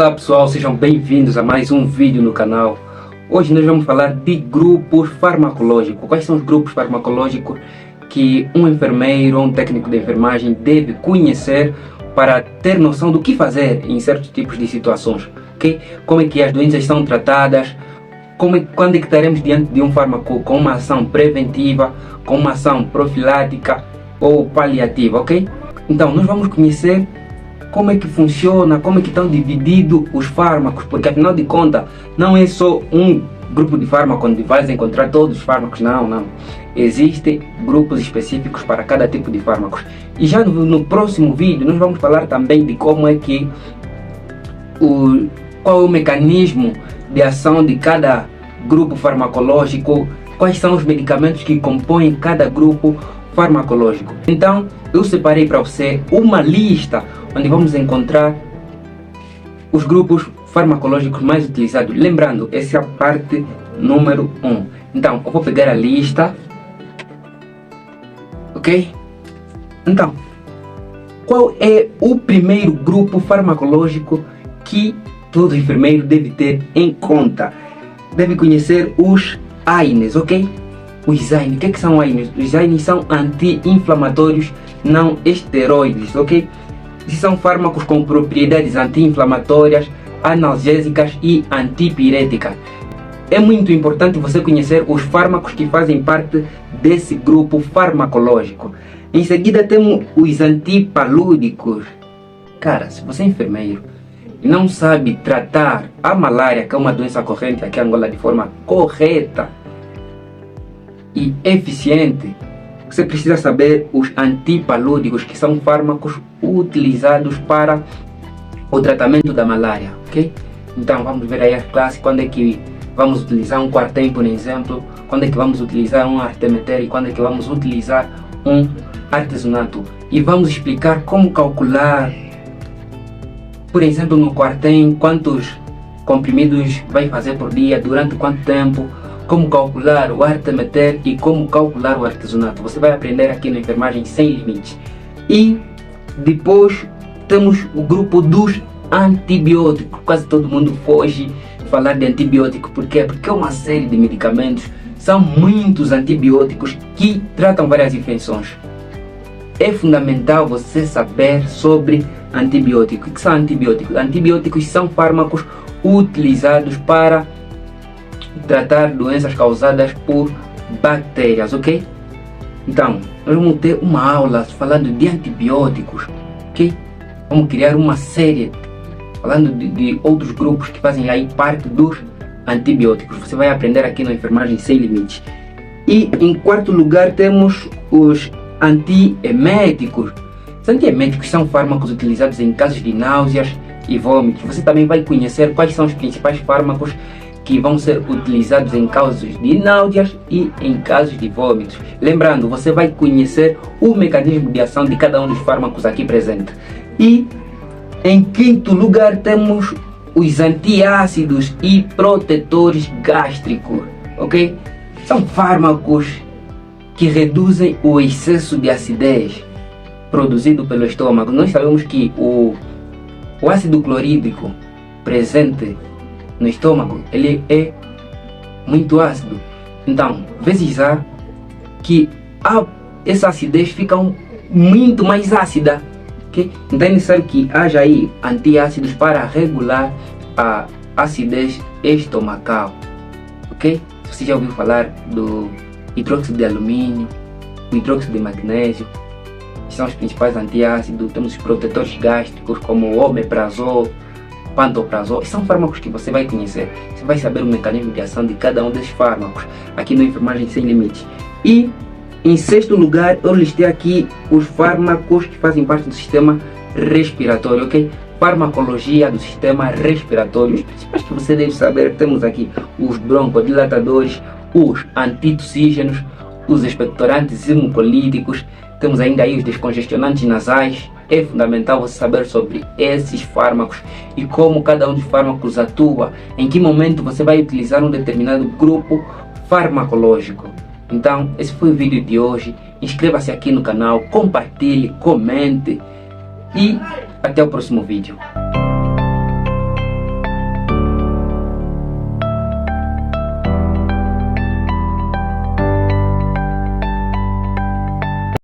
Olá pessoal, sejam bem-vindos a mais um vídeo no canal. Hoje nós vamos falar de grupos farmacológicos. Quais são os grupos farmacológicos que um enfermeiro ou um técnico de enfermagem deve conhecer para ter noção do que fazer em certos tipos de situações, ok? Como é que as doenças são tratadas, quando é que estaremos diante de um fármaco com uma ação preventiva, com uma ação profilática ou paliativa, ok? Então nós vamos conhecer como é que funciona, como é que estão divididos os fármacos, porque afinal de contas não é só um grupo de fármacos onde vais encontrar todos os fármacos, não. Existem grupos específicos para cada tipo de fármacos. E já no próximo vídeo nós vamos falar também de como é que qual é o mecanismo de ação de cada grupo farmacológico, quais são os medicamentos que compõem cada grupo farmacológico. Então eu separei para você uma lista onde vamos encontrar os grupos farmacológicos mais utilizados. Lembrando, essa é a parte número 1. Então eu vou pegar a lista, ok? Então, qual é o primeiro grupo farmacológico que todo enfermeiro deve ter em conta? Deve conhecer os AINES, ok? Os AINES, o que são AINES? Os AINEs são anti-inflamatórios não esteroides, ok? Esses são fármacos com propriedades anti-inflamatórias, analgésicas e antipiréticas. É muito importante você conhecer os fármacos que fazem parte desse grupo farmacológico. Em seguida temos os antipalúdicos. Cara, se você é enfermeiro e não sabe tratar a malária, que é uma doença corrente aqui em Angola, de forma correta e eficiente, você precisa saber os antipalúdicos, que são fármacos utilizados para o tratamento da malária, ok? Então vamos ver aí as classes, quando é que vamos utilizar um Quartem, por exemplo, quando é que vamos utilizar um Artemether e quando é que vamos utilizar um artesunato. E vamos explicar como calcular, por exemplo, no Quartem, quantos comprimidos vai fazer por dia, durante quanto tempo, como calcular o Artemether e como calcular o artesunato. Você vai aprender aqui na Enfermagem Sem Limites. E depois temos o grupo dos antibióticos. Quase todo mundo foge de falar de antibiótico. Por quê? Porque é uma série de medicamentos. São muitos antibióticos que tratam várias infecções. É fundamental você saber sobre antibióticos. O que são antibióticos? Antibióticos são fármacos utilizados para tratar doenças causadas por bactérias, ok? Então, nós vamos ter uma aula falando de antibióticos, ok? Vamos criar uma série falando de outros grupos que fazem aí parte dos antibióticos. Você vai aprender aqui na Enfermagem Sem Limites. E em quarto lugar temos os antieméticos. Os antieméticos são fármacos utilizados em casos de náuseas e vômitos. Você também vai conhecer quais são os principais fármacos que vão ser utilizados em casos de náuseas e em casos de vômitos. Lembrando, você vai conhecer o mecanismo de ação de cada um dos fármacos aqui presente. E em quinto lugar temos os antiácidos e protetores gástricos, ok? São fármacos que reduzem o excesso de acidez produzido pelo estômago. Nós sabemos que o ácido clorídrico presente no estômago, ele é muito ácido. Então, vezes há que essa acidez fica muito mais ácida, okay? Então é necessário que haja aí antiácidos para regular a acidez estomacal, ok? Você já ouviu falar do hidróxido de alumínio, o hidróxido de magnésio, que são os principais antiácidos. Temos os protetores gástricos como o omeprazol, pantoprazol. São fármacos que você vai conhecer. Você vai saber o mecanismo de ação de cada um desses fármacos aqui no Enfermagem Sem Limites. E em sexto lugar eu listei aqui os fármacos que fazem parte do sistema respiratório, ok? Farmacologia do sistema respiratório. Os principais que você deve saber, temos aqui os broncodilatadores, os antitussígenos, os expectorantes imucolíticos. Temos ainda aí os descongestionantes nasais. É fundamental você saber sobre esses fármacos e como cada um dos fármacos atua, em que momento você vai utilizar um determinado grupo farmacológico. Então, esse foi o vídeo de hoje. Inscreva-se aqui no canal, compartilhe, comente e até o próximo vídeo.